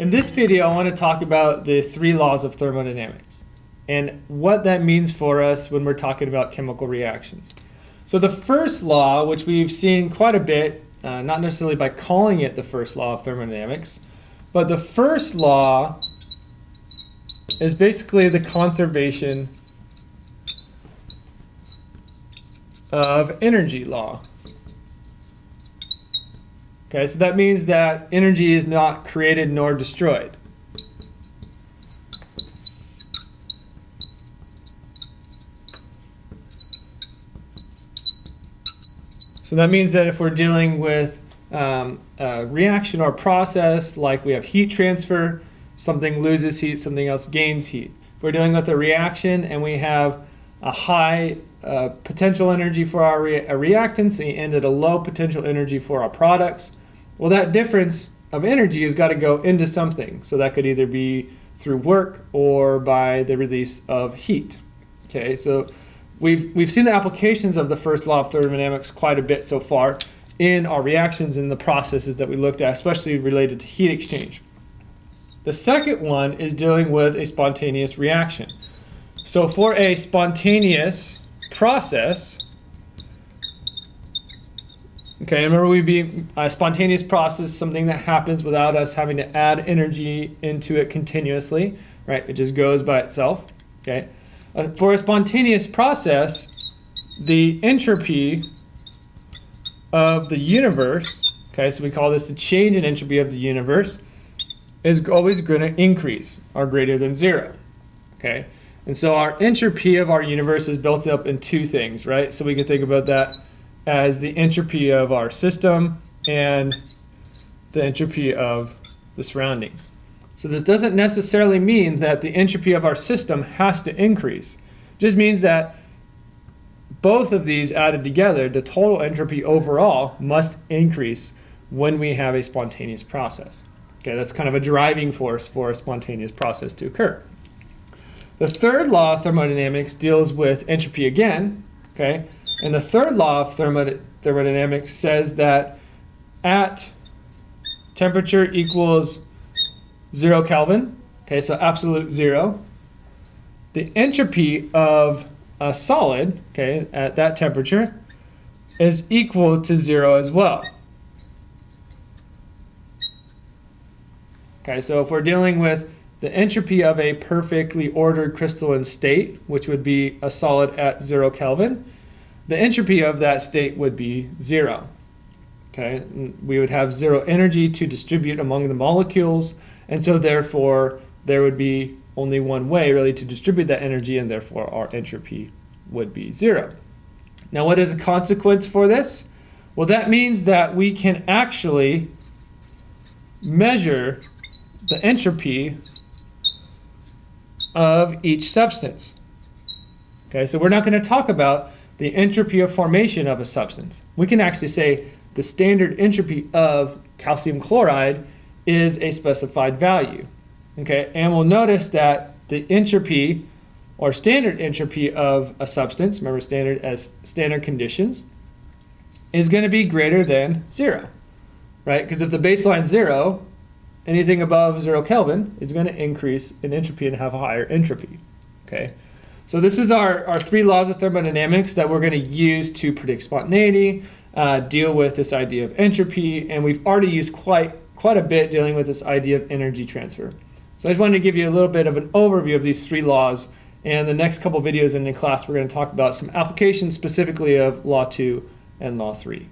In this video, I want to talk about the 3 laws of thermodynamics and what that means for us when we're talking about chemical reactions. So the first law, which we've seen quite a bit, not necessarily by calling it the first law of thermodynamics, but the first law is basically the conservation of energy law. Okay, so that means that energy is not created nor destroyed. So that means that if we're dealing with a reaction or process, like we have heat transfer, something loses heat, something else gains heat. If we're dealing with a reaction and we have a high potential energy for our reactants and at a low potential energy for our products, well, that difference of energy has got to go into something. So that could either be through work or by the release of heat. Okay, so we've seen the applications of the first law of thermodynamics quite a bit so far in our reactions and the processes that we looked at, especially related to heat exchange. The second one is dealing with a spontaneous reaction. So for a spontaneous process, okay, remember a spontaneous process, something that happens without us having to add energy into it continuously, right? It just goes by itself, okay? For a spontaneous process, the entropy of the universe, okay, so we call this the change in entropy of the universe, is always going to increase or greater than 0, okay? And so our entropy of our universe is built up in 2 things, right? So we can think about that as the entropy of our system and the entropy of the surroundings. So this doesn't necessarily mean that the entropy of our system has to increase. It just means that both of these added together, the total entropy overall must increase when we have a spontaneous process. Okay, that's kind of a driving force for a spontaneous process to occur. The third law of thermodynamics deals with entropy again, okay? And the third law of thermodynamics says that at temperature equals 0 Kelvin, okay, so absolute 0, the entropy of a solid, okay, at that temperature is equal to 0 as well. Okay, so if we're dealing with the entropy of a perfectly ordered crystalline state, which would be a solid at 0 Kelvin, the entropy of that state would be 0. Okay, and we would have 0 energy to distribute among the molecules, and so therefore there would be only one way really to distribute that energy, and therefore our entropy would be 0. Now, what is a consequence for this? Well, that means that we can actually measure the entropy of each substance. Okay, so we're not going to talk about the entropy of formation of a substance. We can actually say the standard entropy of calcium chloride is a specified value. Okay, and we'll notice that the entropy or standard entropy of a substance, remember standard as standard conditions, is going to be greater than 0, right? Because if the baseline is 0, anything above 0 Kelvin is going to increase in entropy and have a higher entropy. Okay, so this is our 3 laws of thermodynamics that we're going to use to predict spontaneity, deal with this idea of entropy, and we've already used quite a bit dealing with this idea of energy transfer. So I just wanted to give you a little bit of an overview of these 3 laws, and the next couple videos in the class we're going to talk about some applications specifically of Law 2 and Law 3.